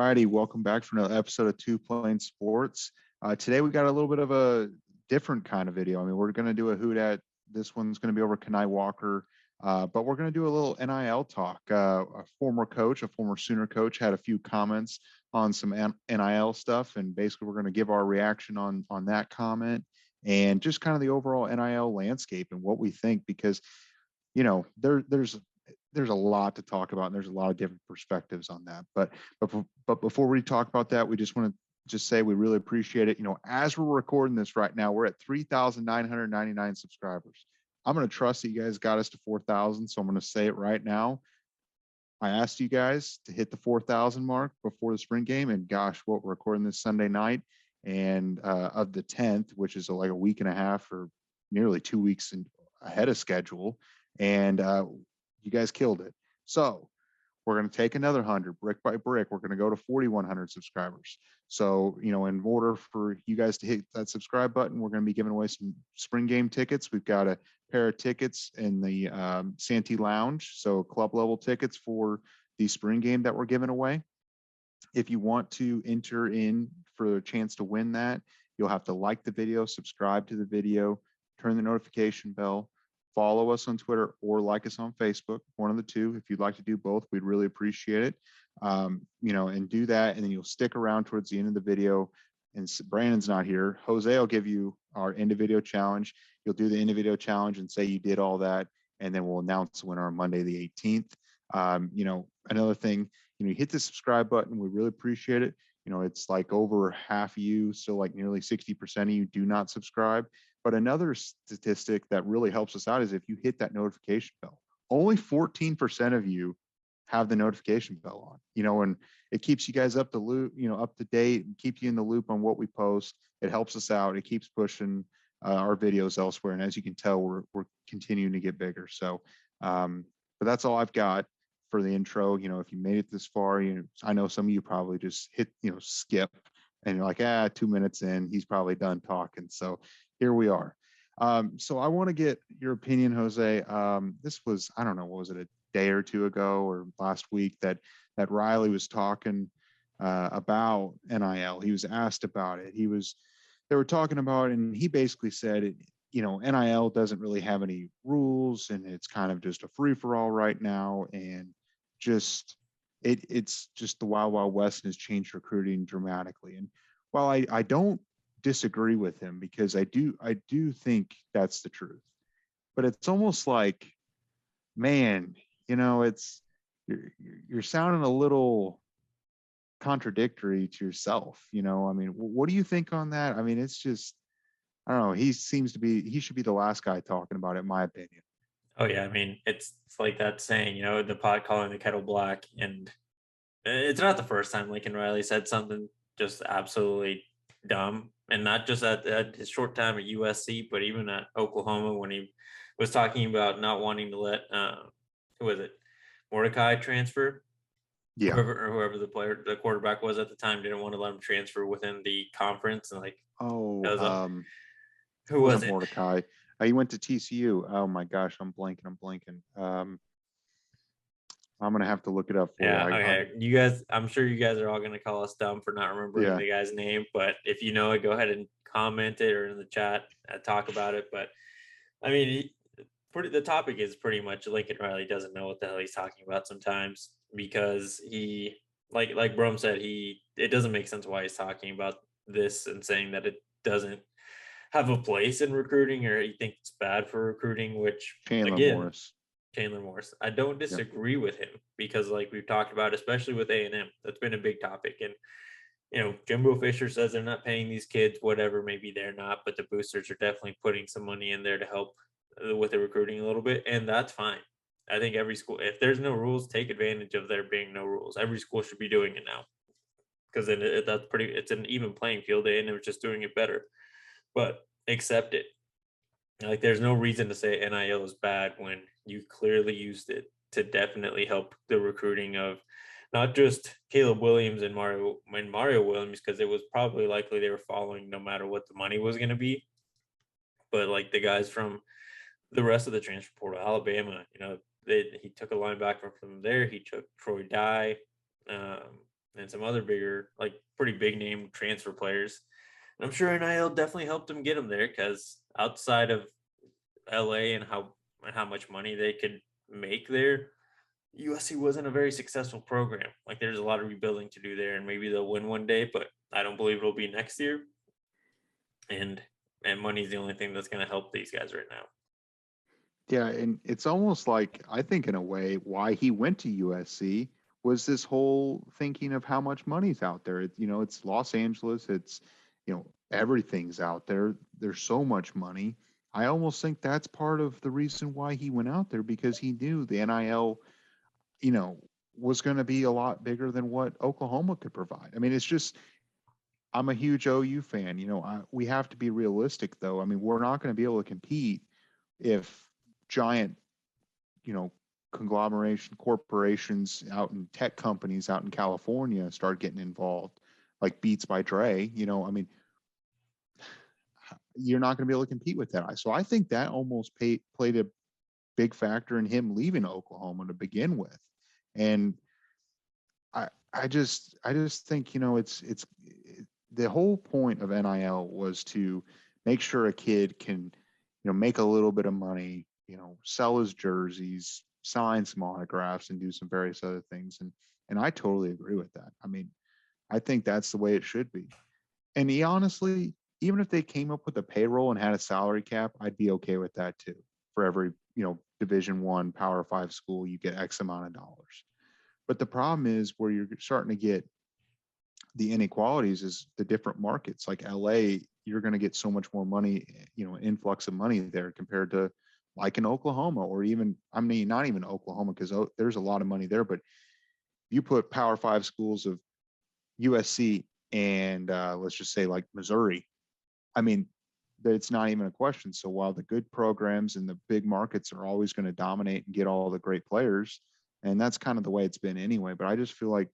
righty, welcome back for another episode of Two Plane Sports. Today we got a little bit of a different kind of video. I mean, we're going to do a hoot at. This one's going to be over Kanai Walker, but we're going to do a little NIL talk. A former coach, a former Sooner coach, had a few comments on some NIL stuff, and basically we're going to give our reaction on that comment and just kind of the overall NIL landscape and what we think, because you know there's a lot to talk about and there's a lot of different perspectives on that. But before we talk about that, we just want to just say we really appreciate it. You know, as we're recording this right now, we're at 3,999 subscribers. I'm going to trust that you guys got us to 4,000. So I'm going to say it right now. I asked you guys to hit the 4,000 mark before the spring game. And gosh, what we're recording this Sunday night and of the 10th, which is like a week and a half or nearly 2 weeks ahead of schedule. And you guys killed it. So we're going to take another 100 brick by brick. We're going to go to 4,100 subscribers. So, you know, in order for you guys to hit that subscribe button, we're going to be giving away some spring game tickets. We've got a pair of tickets in the Santee Lounge. So club level tickets for the spring game that we're giving away. If you want to enter in for a chance to win that, you'll have to like the video, subscribe to the video, turn the notification bell, follow us on Twitter, or like us on Facebook, one of the two. If you'd like to do both, we'd really appreciate it. You know, and do that, and then you'll stick around towards the end of the video. And Brandon's not here. Jose will give you our end of video challenge. You'll do the end of video challenge and say you did all that, and then we'll announce the winner on Monday the 18th. You know, another thing, you know, you hit the subscribe button. We really appreciate it. You know, it's like over half of you, so like nearly 60% of you do not subscribe. But another statistic that really helps us out is if you hit that notification bell. Only 14% of you have the notification bell on, you know, and it keeps you guys up to date, and keep you in the loop on what we post. It helps us out. It keeps pushing our videos elsewhere. And as you can tell, we're continuing to get bigger. So, but that's all I've got for the intro. You know, if you made it this far, I know some of you probably just hit, skip, and you're like, 2 minutes in, he's probably done talking. So here we are. So I want to get your opinion, Jose. This was, I don't know, what was it, a day or two ago or last week that Riley was talking about NIL. He was asked about it. They were talking about it, and he basically said, NIL doesn't really have any rules, and it's kind of just a free for all right now. And just, it's just the Wild Wild West has changed recruiting dramatically. And while I don't disagree with him, because I do think that's the truth, but it's almost like, man, it's you're sounding a little contradictory to yourself. I mean, what do you think on that? I mean, it's just, I don't know. He should be the last guy talking about it, in my opinion. Oh yeah, I mean, it's like that saying, the pot calling the kettle black, and it's not the first time Lincoln Riley said something just absolutely dumb, and not just at his short time at USC, but even at Oklahoma when he was talking about not wanting to let who was it, Mordecai transfer. Yeah, whoever the quarterback was at the time, didn't want to let him transfer within the conference, and who was it? Mordecai. He went to TCU. Oh my gosh, I'm blanking. I'm gonna have to look it up for you. Okay. You guys, I'm sure you guys are all gonna call us dumb for not remembering the guy's name, but if you know it, go ahead and comment it or in the chat, talk about it. But I mean, the topic is pretty much Lincoln Riley doesn't know what the hell he's talking about sometimes, because he, like Brom said, it doesn't make sense why he's talking about this and saying that it doesn't have a place in recruiting, or he thinks it's bad for recruiting, which Chandler Morris. I don't disagree with him, because like we've talked about, especially with A&M, that's been a big topic. And Jimbo Fisher says they're not paying these kids, whatever, maybe they're not, but the boosters are definitely putting some money in there to help with the recruiting a little bit, and that's fine. I think every school, if there's no rules, take advantage of there being no rules. Every school should be doing it now, because then it's an even playing field. A&M is just doing it better, but accept it. Like, there's no reason to say NIL is bad when you clearly used it to definitely help the recruiting of not just Caleb Williams and Mario Williams, because it was probably likely they were following no matter what the money was going to be, but like the guys from the rest of the transfer portal, Alabama, he took a linebacker from there. He took Troy Dye. and some other bigger, like pretty big name transfer players. And I'm sure NIL definitely helped them get them there, because outside of LA and how much money they could make there, USC wasn't a very successful program. Like there's a lot of rebuilding to do there, and maybe they'll win one day, but I don't believe it'll be next year. And money's the only thing that's going to help these guys right now. Yeah, and it's almost like, I think in a way why he went to USC was this whole thinking of how much money's out there. It's Los Angeles, it's, everything's out there. There's so much money. I almost think that's part of the reason why he went out there, because he knew the NIL, was going to be a lot bigger than what Oklahoma could provide. I mean, it's just, I'm a huge OU fan. We have to be realistic, though. I mean, we're not going to be able to compete if giant, conglomeration corporations out in tech companies out in California start getting involved, like Beats by Dre. I mean, you're not going to be able to compete with that. So I think that almost played a big factor in him leaving Oklahoma to begin with. And I just think, it's the whole point of NIL was to make sure a kid can, make a little bit of money, sell his jerseys, sign some autographs, and do some various other things. And I totally agree with that. I mean, I think that's the way it should be. And honestly, even if they came up with a payroll and had a salary cap, I'd be okay with that too. For every, Division I Power 5 school, you get X amount of dollars. But the problem is where you're starting to get the inequalities is the different markets. Like LA, you're going to get so much more money, influx of money there compared to like in Oklahoma, or even, I mean, not even Oklahoma, because there's a lot of money there. But you put Power 5 schools of USC and let's just say like Missouri, I mean, it's not even a question. So while the good programs and the big markets are always going to dominate and get all the great players, and that's kind of the way it's been anyway, but I just feel like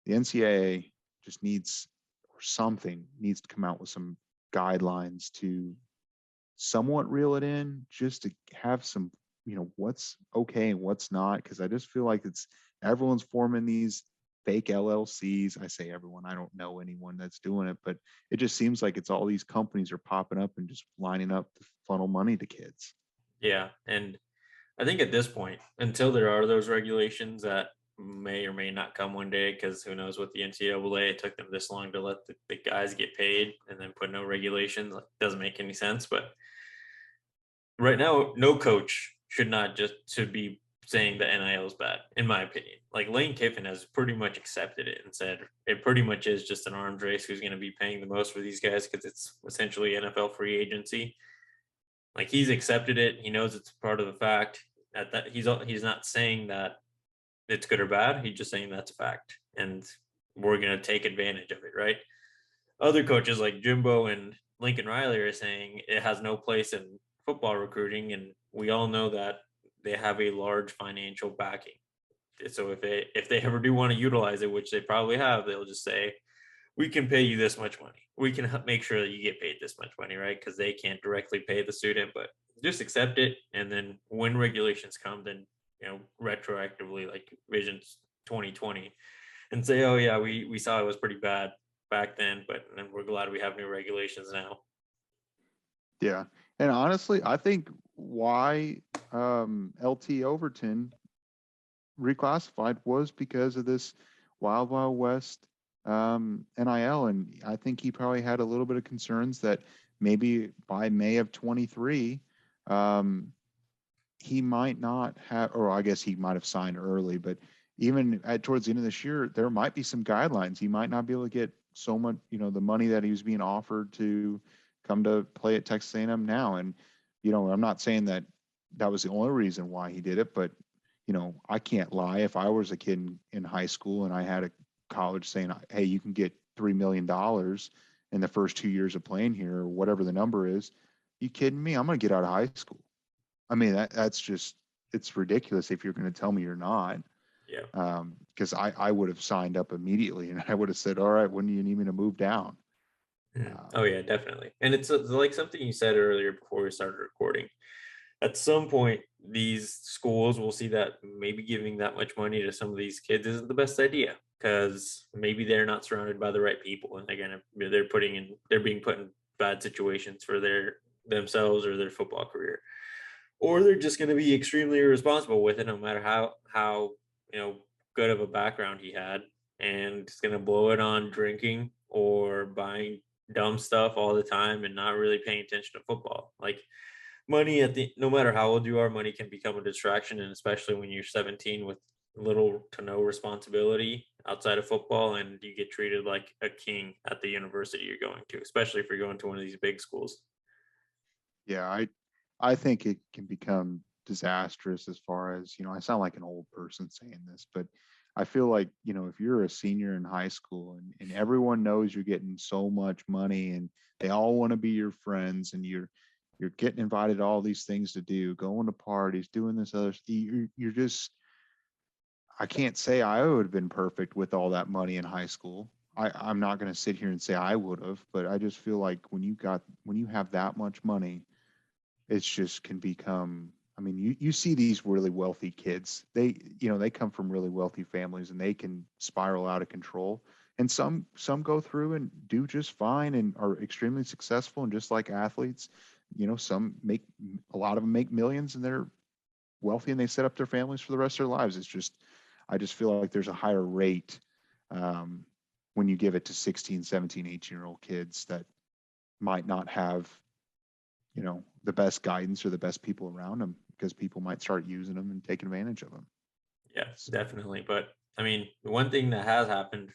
the NCAA just needs, or something needs to come out with some guidelines to somewhat reel it in, just to have some, what's okay and what's not. Because I just feel like everyone's forming these fake LLCs. I say everyone, I don't know anyone that's doing it, but it just seems like it's all these companies are popping up and just lining up to funnel money to kids. Yeah. And I think at this point, until there are those regulations that may or may not come one day, because who knows what the NCAA, it took them this long to let the guys get paid and then put no regulations. Like, doesn't make any sense. But right now, no coach should be saying that NIL is bad, in my opinion. Like Lane Kiffin has pretty much accepted it and said it pretty much is just an arms race who's going to be paying the most for these guys, because it's essentially NFL free agency. Like he's accepted it. He knows it's part of the fact that he's not saying that it's good or bad. He's just saying that's a fact, and we're going to take advantage of it, right? Other coaches like Jimbo and Lincoln Riley are saying it has no place in football recruiting, and we all know that they have a large financial backing. So if they ever do want to utilize it, which they probably have, they'll just say, we can pay you this much money. We can make sure that you get paid this much money, right? Because they can't directly pay the student, but just accept it. And then when regulations come, then, retroactively, like Visions 2020, and say, oh yeah, we saw it was pretty bad back then, but then we're glad we have new regulations now. Yeah. And honestly, I think why LT Overton reclassified was because of this Wild Wild West NIL. And I think he probably had a little bit of concerns that maybe by May of 23, he might not have, or I guess he might have signed early, but even towards the end of this year, there might be some guidelines. He might not be able to get so much, the money that he was being offered to come to play at Texas A&M now. And, I'm not saying that was the only reason why he did it, but, I can't lie. If I was a kid in high school and I had a college saying, hey, you can get $3 million in the first 2 years of playing here, or whatever the number is, you kidding me? I'm going to get out of high school. I mean, that's just, it's ridiculous if you're going to tell me you're not. Yeah. Because I would have signed up immediately and I would have said, all right, when do you need me to move down? Oh yeah, definitely. And it's like something you said earlier before we started recording. At some point, these schools will see that maybe giving that much money to some of these kids isn't the best idea, because maybe they're not surrounded by the right people, and they're being put in bad situations for themselves or their football career, or they're just going to be extremely irresponsible with it, no matter how good of a background he had, and it's going to blow it on drinking or buying dumb stuff all the time and not really paying attention to football. Like, money no matter how old you are, money can become a distraction, and especially when you're 17 with little to no responsibility outside of football, and you get treated like a king at the university you're going to, especially if you're going to one of these big schools. Yeah, I think it can become disastrous as far as, I sound like an old person saying this, but I feel like, if you're a senior in high school and everyone knows you're getting so much money and they all want to be your friends and you're getting invited to all these things to do, going to parties, doing this other, you're just, I can't say I would have been perfect with all that money in high school. I'm not going to sit here and say I would have, but I just feel like when you have that much money, it's just can become, I mean, you see these really wealthy kids, they come from really wealthy families and they can spiral out of control. And some go through and do just fine and are extremely successful. And just like athletes, some a lot of them make millions and they're wealthy and they set up their families for the rest of their lives. I just feel like there's a higher rate when you give it to 16, 17, 18-year-old kids that might not have the best guidance or the best people around them, because people might start using them and taking advantage of them. Yeah, definitely. But I mean, the one thing that has happened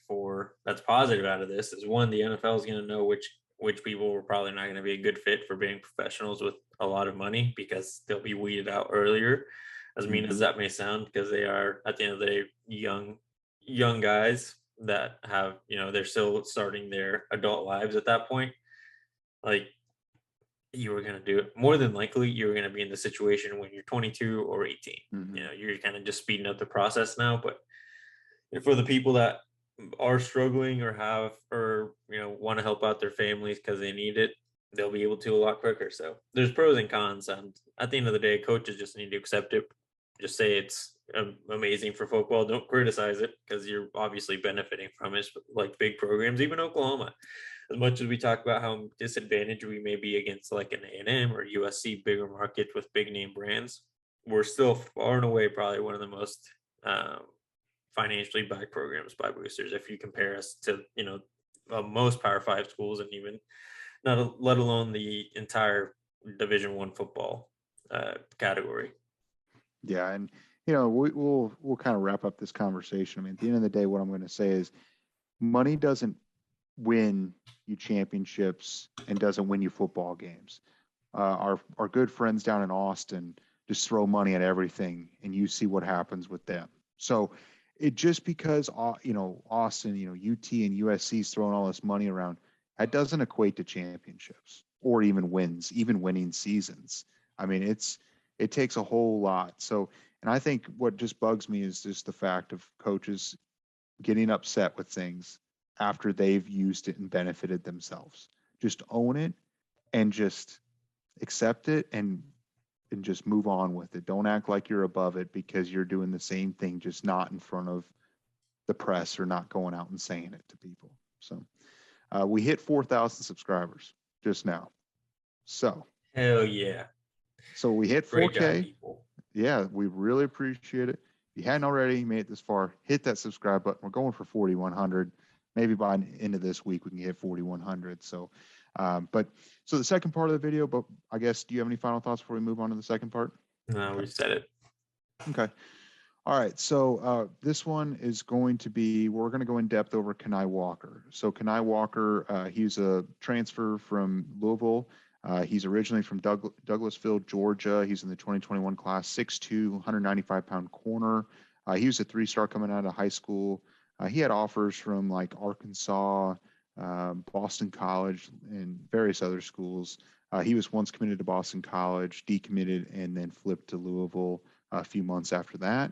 that's positive out of this is, one, the NFL is going to know which people were probably not going to be a good fit for being professionals with a lot of money, because they'll be weeded out earlier, as mean as that may sound, because they are, at the end of the day, young guys that have, they're still starting their adult lives at that point. Like, you were going to do it, more than likely you were going to be in the situation when you're 22 or 18. You're kind of just speeding up the process now. But for the people that are struggling or want to help out their families because they need it, they'll be able to a lot quicker. So there's pros and cons, and at the end of the day, coaches just need to accept it. Just say it's amazing for football. Don't criticize it, because you're obviously benefiting from it. Like big programs, even Oklahoma, as much as we talk about how disadvantaged we may be against like an A&M or USC, bigger market with big name brands, we're still far and away probably one of the most financially backed programs by boosters if you compare us to most Power 5 schools, and even let alone the entire Division I football category. Yeah, and we'll kind of wrap up this conversation. I mean, at the end of the day, what I'm going to say is, money doesn't win you championships and doesn't win you football games. Our good friends down in Austin just throw money at everything, and you see what happens with them. So it just because Austin, UT and USC is throwing all this money around, that doesn't equate to championships or even wins, even winning seasons. I mean, it takes a whole lot. So, and I think what just bugs me is just the fact of coaches getting upset with things after they've used it and benefited themselves. Just own it and just accept it and just move on with it. Don't act like you're above it because you're doing the same thing, just not in front of the press or not going out and saying it to people. So we hit 4,000 subscribers just now. So hell yeah. So we hit 4K. Great job, people. Yeah, we really appreciate it. If you hadn't already made it this far, hit that subscribe button. We're going for 4,100. Maybe by the end of this week, we can hit 4,100. So, so the second part of the video, but I guess, do you have any final thoughts before we move on to the second part? No, we said it. Okay. All right. So this one is going to be, we're going to go in depth over Kanai Walker. So Kanai Walker, he's a transfer from Louisville. He's originally from Douglasville, Georgia. He's in the 2021 class, 6'2", 195-pound corner. He was a 3-star coming out of high school. He had offers from like Arkansas, Boston College, and various other schools. He was once committed to Boston College, decommitted, and then flipped to Louisville a few months after that.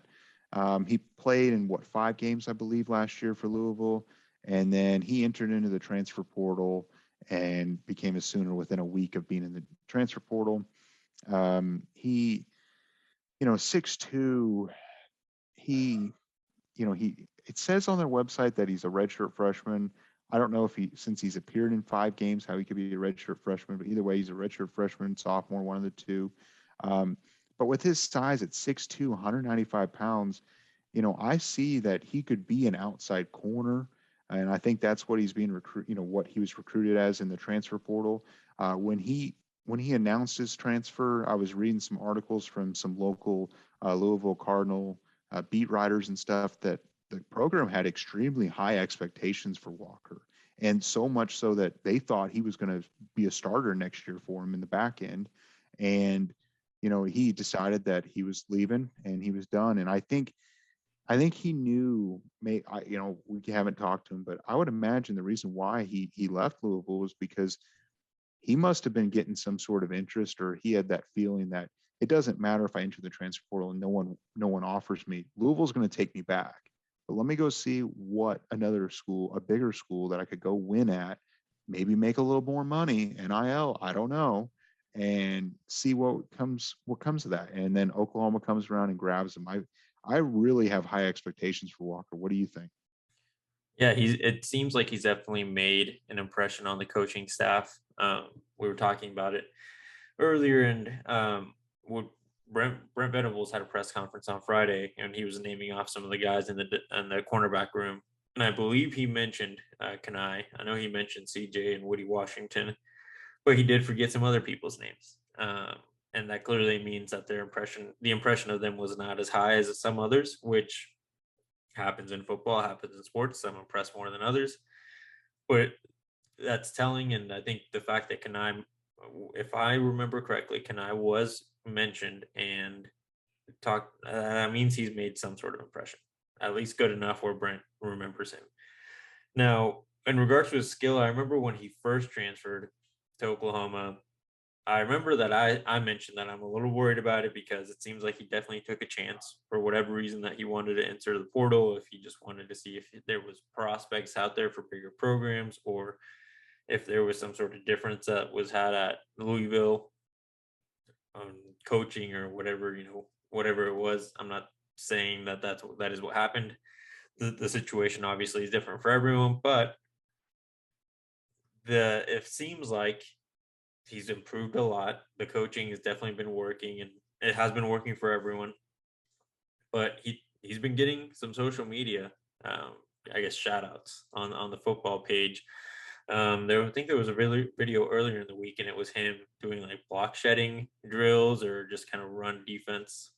He played in 5 games, I believe, last year for Louisville. And then he entered into the transfer portal and became a Sooner within a week of being in the transfer portal. He, 6'2", it says on their website that he's a redshirt freshman. I don't know if since he's appeared in 5 games, how he could be a redshirt freshman, but either way, he's a redshirt freshman, sophomore, one of the two. But with his size at 6'2", 195 pounds, I see that he could be an outside corner. And I think that's what he's being what he was recruited as in the transfer portal. When he announced his transfer, I was reading some articles from some local Louisville Cardinal beat writers and stuff that the program had extremely high expectations for Walker. And so much so that they thought he was going to be a starter next year for him in the back end. And, he decided that he was leaving and he was done. And I think he knew, we haven't talked to him, but I would imagine the reason why he left Louisville was because he must have been getting some sort of interest, or he had that feeling that it doesn't matter if I enter the transfer portal and no one offers me. Louisville's going to take me back, but let me go see what another school, a bigger school that I could go win at, maybe make a little more money, NIL, I don't know, and see what comes of that. And then Oklahoma comes around and grabs him. I really have high expectations for Walker. What do you think? Yeah, it seems like he's definitely made an impression on the coaching staff. We were talking about it earlier, and Brent Venables had a press conference on Friday, and he was naming off some of the guys in the cornerback room. And I believe he mentioned Kanai. I know he mentioned CJ and Woody Washington, but he did forget some other people's names. And that clearly means that the impression of them was not as high as some others, which happens in football, happens in sports. Some impress more than others, but that's telling. And I think the fact that Kanai, if I remember correctly, Kanai was mentioned and talked, that means he's made some sort of impression, at least good enough where Brent remembers him. Now, in regards to his skill, I remember when he first transferred to Oklahoma, I remember that I mentioned that I'm a little worried about it because it seems like he definitely took a chance for whatever reason that he wanted to enter the portal, if he just wanted to see if there was prospects out there for bigger programs, or if there was some sort of difference that was had at Louisville coaching or whatever, whatever it was. I'm not saying that that is what happened. The situation obviously is different for everyone, but it seems like he's improved a lot. The coaching has definitely been working, and it has been working for everyone. But he's been getting some social media, I guess, shout outs on the football page. I think there was a video earlier in the week, and it was him doing like block shedding drills or just kind of run defense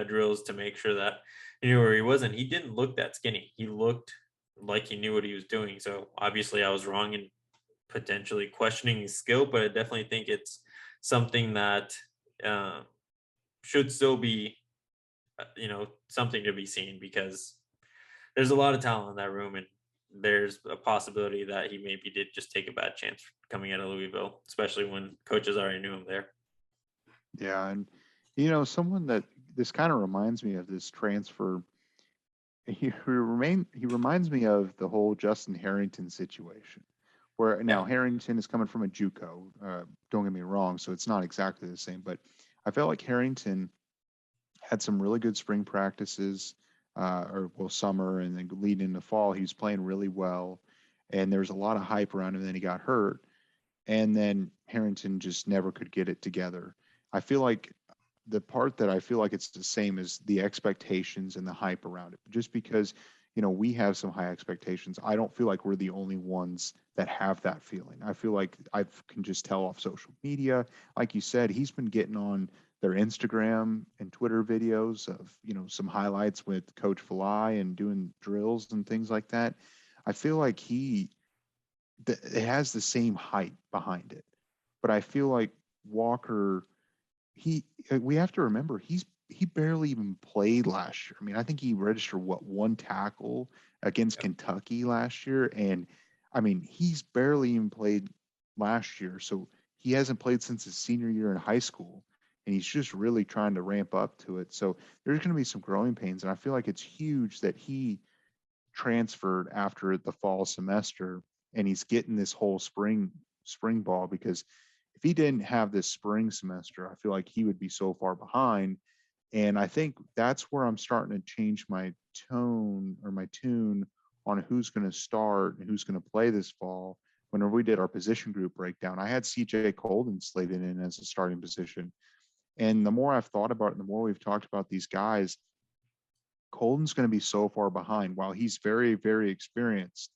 drills to make sure that where he didn't look that skinny. He looked like he knew what he was doing. So obviously, I was wrong in potentially questioning his skill, but I definitely think it's something that should still be, something to be seen, because there's a lot of talent in that room, and there's a possibility that he maybe did just take a bad chance coming out of Louisville, especially when coaches already knew him there. Yeah, and someone that this kind of reminds me of this transfer. He reminds me of the whole Justin Harrington situation, where now Harrington is coming from a JUCO. Don't get me wrong, so it's not exactly the same, but I felt like Harrington had some really good spring practices, summer, and then leading into fall, he was playing really well, and there was a lot of hype around him. And then he got hurt, and then Harrington just never could get it together. I feel like the part that I feel like it's the same as the expectations and the hype around it. Just because, we have some high expectations, I don't feel like we're the only ones that have that feeling. I feel like I can just tell off social media. Like you said, he's been getting on their Instagram and Twitter videos of, some highlights with Coach Falai and doing drills and things like that. I feel like it has the same hype behind it. But I feel like Walker, we have to remember he barely even played last year. I mean, I think he registered one tackle against Kentucky last year, and I mean, he's barely even played last year. So he hasn't played since his senior year in high school, and he's just really trying to ramp up to it. So there's going to be some growing pains, and I feel like it's huge that he transferred after the fall semester, and he's getting this whole spring ball, because if he didn't have this spring semester, I feel like he would be so far behind. And I think that's where I'm starting to change my tone or my tune on who's going to start and who's going to play this fall. Whenever we did our position group breakdown, I had CJ Colden slated in as a starting position. And the more I've thought about it, the more we've talked about these guys, Colden's going to be so far behind. While he's very, very experienced,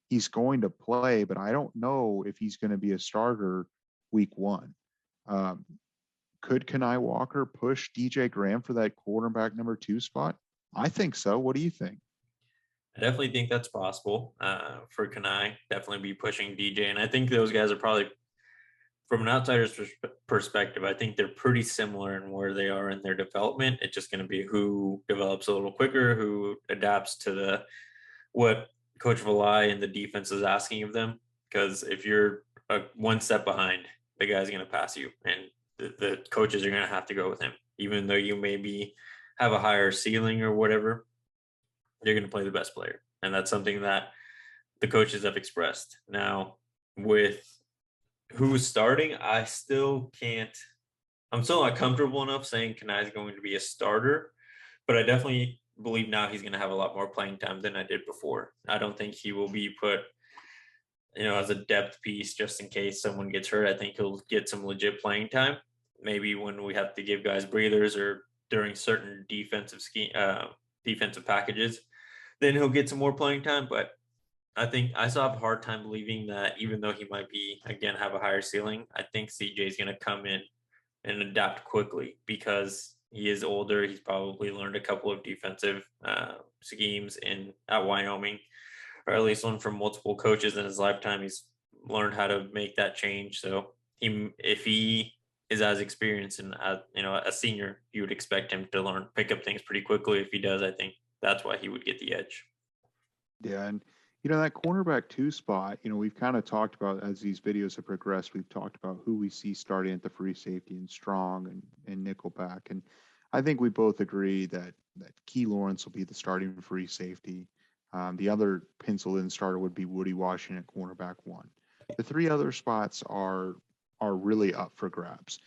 he's going to play, but I don't know if he's going to be a starter week one. Could Kanai Walker push DJ Graham for that quarterback number 2 spot? I think so. What do you think? I definitely think that's possible for Kanai. Definitely be pushing DJ. And I think those guys are probably, from an outsider's perspective, I think they're pretty similar in where they are in their development. It's just going to be who develops a little quicker, who adapts to what Coach Valai and the defense is asking of them. Because if you're one step behind, the guy's going to pass you, and the coaches are going to have to go with him, even though you maybe have a higher ceiling or whatever. You're going to play the best player, and that's something that the coaches have expressed. Now, with who's starting, I'm still not comfortable enough saying Kanai is going to be a starter, but I definitely believe now he's going to have a lot more playing time than I did before. I don't think he will be put, as a depth piece just in case someone gets hurt. I think he'll get some legit playing time. Maybe when we have to give guys breathers or during certain defensive packages, then he'll get some more playing time. But I think I still have a hard time believing that, even though he might have a higher ceiling, I think CJ is going to come in and adapt quickly because he is older. He's probably learned a couple of defensive schemes at Wyoming, or at least learned from multiple coaches in his lifetime. He's learned how to make that change. So if he is as experienced and a senior, you would expect him to pick up things pretty quickly. If he does, I think that's why he would get the edge. Yeah, and that cornerback 2 spot, we've kind of talked about, as these videos have progressed, we've talked about who we see starting at the free safety and strong and nickelback. And I think we both agree that Key Lawrence will be the starting free safety. The other penciled in starter would be Woody Washington at cornerback 1. The 3 other spots are really up for grabs.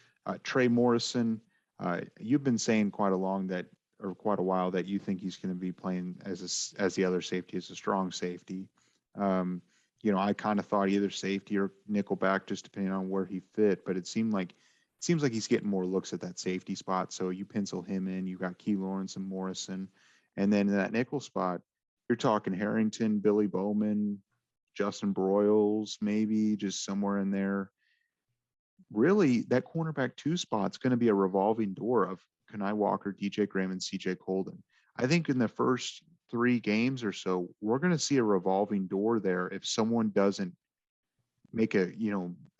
Trey Morrison, you've been saying quite a while that you think he's going to be playing as the other safety, as a strong safety. I kind of thought either safety or nickelback, just depending on where he fit, but it seems like he's getting more looks at that safety spot. So you pencil him in. You got Key Lawrence and Morrison, and then in that nickel spot, you're talking Harrington, Billy Bowman, Justin Broyles, maybe just somewhere in there. Really, that cornerback 2 spot's going to be a revolving door of Kanai Walker, DJ Graham, and CJ Colden. I think in the first 3 games or so, we're going to see a revolving door there if someone doesn't make a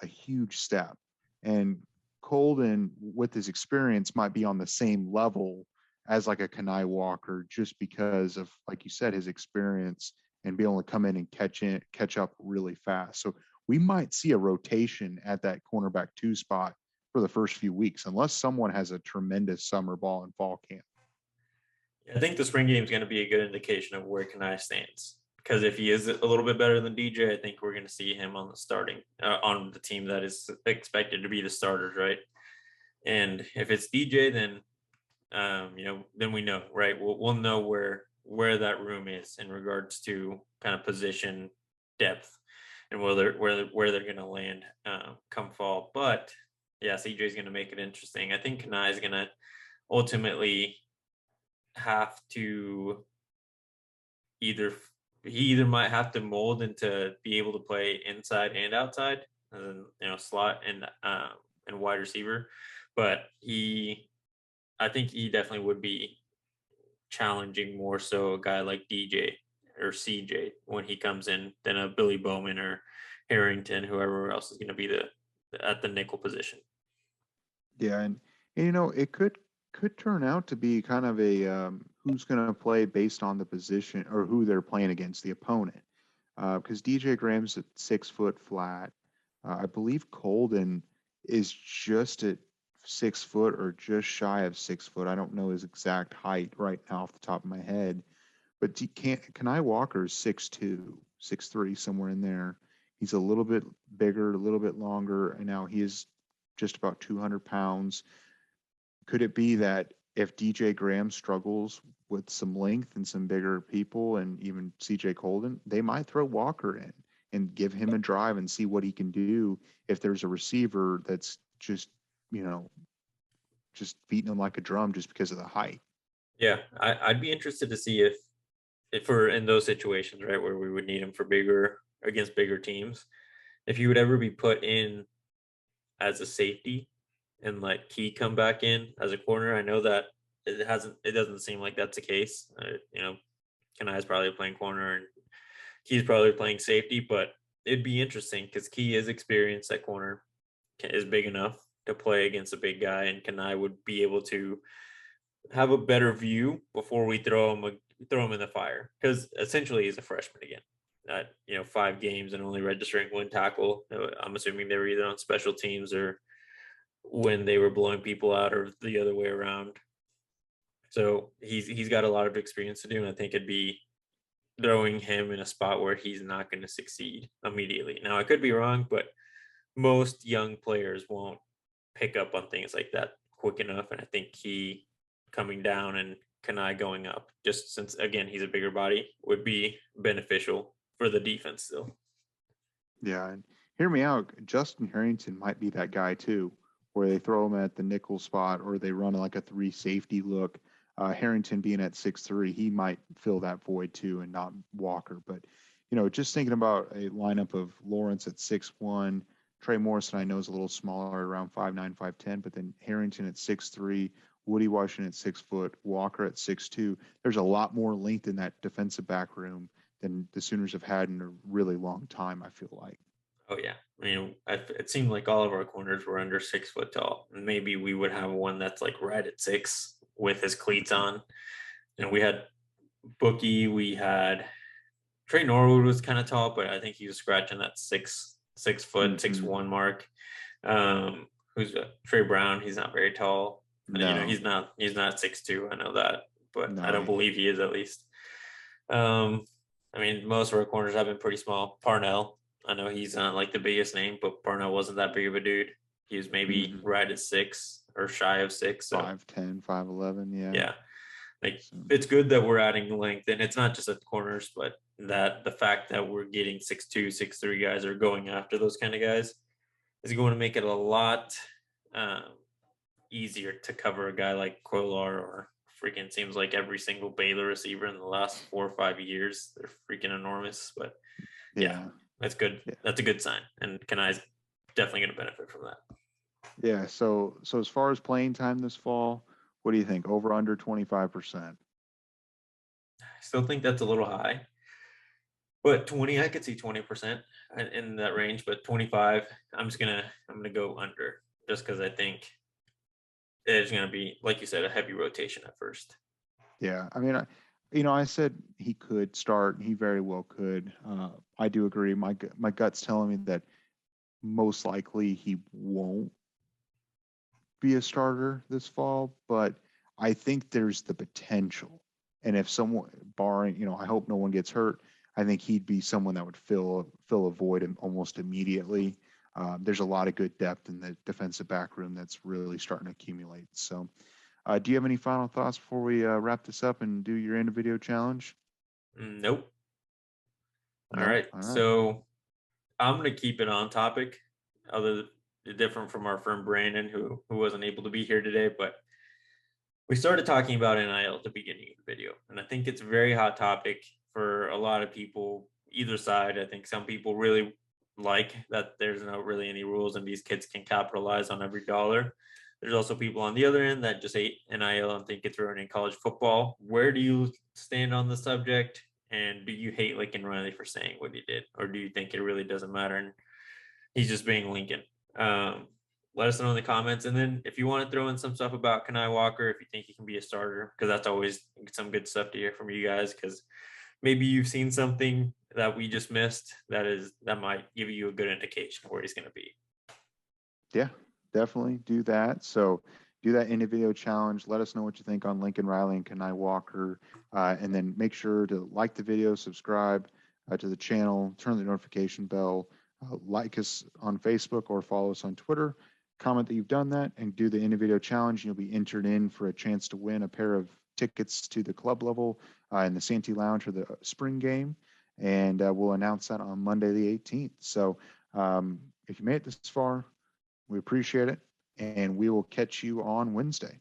huge step. And Colden, with his experience, might be on the same level as like a Kanai Walker, just because of, like you said, his experience and be able to come in and catch up really fast. So we might see a rotation at that cornerback 2 spot for the first few weeks, unless someone has a tremendous summer ball and fall camp. I think the spring game is going to be a good indication of where Kanai stands. Because if he is a little bit better than DJ, I think we're going to see him on on the team that is expected to be the starters, right? And if it's DJ, then then we know, right? We'll know where that room is in regards to kind of position depth and where they're going to land come fall. But yeah, CJ is going to make it interesting. I think Kanai is going to ultimately have to either might have to mold into be able to play inside and outside, and then slot and wide receiver. But I think he definitely would be challenging more so a guy like DJ or CJ when he comes in than a Billy Bowman or Harrington, whoever else is going to be at the nickel position. Yeah, and it could turn out to be kind of a who's going to play based on the position or who they're playing against, the opponent. Because DJ Graham's at 6 foot flat. I believe Colden is just at 6 foot or just shy of 6 foot. I don't know his exact height right now off the top of my head. But Kanai Walker is 6'2", 6'3", somewhere in there. He's a little bit bigger, a little bit longer, and now he is just about 200 pounds. Could it be that if DJ Graham struggles with some length and some bigger people and even CJ Colden, they might throw Walker in and give him a drive and see what he can do if there's a receiver that's just, just beating him like a drum just because of the height. Yeah, I'd be interested to see if we're in those situations, right, where we would need him for against bigger teams, if he would ever be put in as a safety and let Key come back in as a corner. I know that it doesn't seem like that's the case. Kanai's probably playing corner and Key's probably playing safety, but it'd be interesting because Key is experienced at corner, is big enough to play against a big guy, and Kanai would be able to have a better view before we throw him in the fire, because essentially he's a freshman again. 5 games and only registering 1 tackle. I'm assuming they were either on special teams or when they were blowing people out, or the other way around. So he's got a lot of experience to do, and I think it'd be throwing him in a spot where he's not going to succeed immediately. Now, I could be wrong, but most young players won't pick up on things like that quick enough, and I think he coming down and Kanai going up, just since again he's a bigger body, would be beneficial for the defense still. Yeah, and hear me out. Justin Harrington might be that guy too, where they throw him at the nickel spot or they run like a 3 safety look. Harrington being at 6'3", he might fill that void too, and not Walker. But just thinking about a lineup of Lawrence at 6'1", Trey Morrison I know is a little smaller, around 5'9", 5'10", but then Harrington at 6'3", Woody Washington at 6 foot, Walker at 6'2". There's a lot more length in that defensive back room than the Sooners have had in a really long time, I feel like. Oh yeah, it seemed like all of our corners were under 6 foot tall. Maybe we would have one that's like right at 6 with his cleats on. We had Bookie, we had Trey Norwood was kind of tall, but I think he was scratching that 6 foot, 6'1" mark. Who's Trey Brown? He's not very tall. No. He's not 6'2". I know that, but No, I don't believe he is, at least. Most of our corners have been pretty small. Parnell, I know he's not like the biggest name, but Parnell wasn't that big of a dude. He was maybe right at 6 or shy of 6. So 5'10", 5'11", yeah. Yeah. It's good that we're adding length, and it's not just at the corners, but that the fact that we're getting 6'2", 6'3" guys are going after those kind of guys is going to make it a lot easier to cover a guy like Quillar, or freaking seems like every single Baylor receiver in the last 4 or 5 years. They're freaking enormous, but yeah, that's good. Yeah. That's a good sign, and Kanai's definitely going to benefit from that. Yeah. So as far as playing time this fall, what do you think? Over under 25%? I still think that's a little high, but 20, I could see 20% in that range. But 25, I'm gonna go under, just because I think there's gonna be, like you said, a heavy rotation at first. Yeah, I said he could start. He very well could. I do agree. My gut's telling me that most likely he won't be a starter this fall, but I think there's the potential. And if someone, barring, I hope no one gets hurt, I think he'd be someone that would fill a void almost immediately. There's a lot of good depth in the defensive back room that's really starting to accumulate. So, do you have any final thoughts before we wrap this up and do your end of video challenge? Nope. All right. So I'm going to keep it on topic, different from our friend Brandon, who wasn't able to be here today, but we started talking about NIL at the beginning of the video, and I think it's a very hot topic for a lot of people, either side. I think some people really like that there's not really any rules and these kids can capitalize on every dollar. There's also people on the other end that just hate NIL and think it's ruining college football. Where do you stand on the subject? And do you hate Lincoln Riley for saying what he did? Or do you think it really doesn't matter and he's just being Lincoln? Let us know in the comments. And then if you want to throw in some stuff about Kanai Walker, if you think he can be a starter, because that's always some good stuff to hear from you guys, because maybe you've seen something that we just missed that might give you a good indication of where he's going to be. Yeah, definitely do that. So do that end of video challenge. Let us know what you think on Lincoln Riley and Kanai Walker. And then make sure to like the video, subscribe to the channel, turn the notification bell, like us on Facebook or follow us on Twitter. comment that you've done that and do the in-video challenge. You'll be entered in for a chance to win a pair of tickets to the club level in the Santee Lounge for the spring game. And we'll announce that on Monday, the 18th. So if you made it this far, we appreciate it. And we will catch you on Wednesday.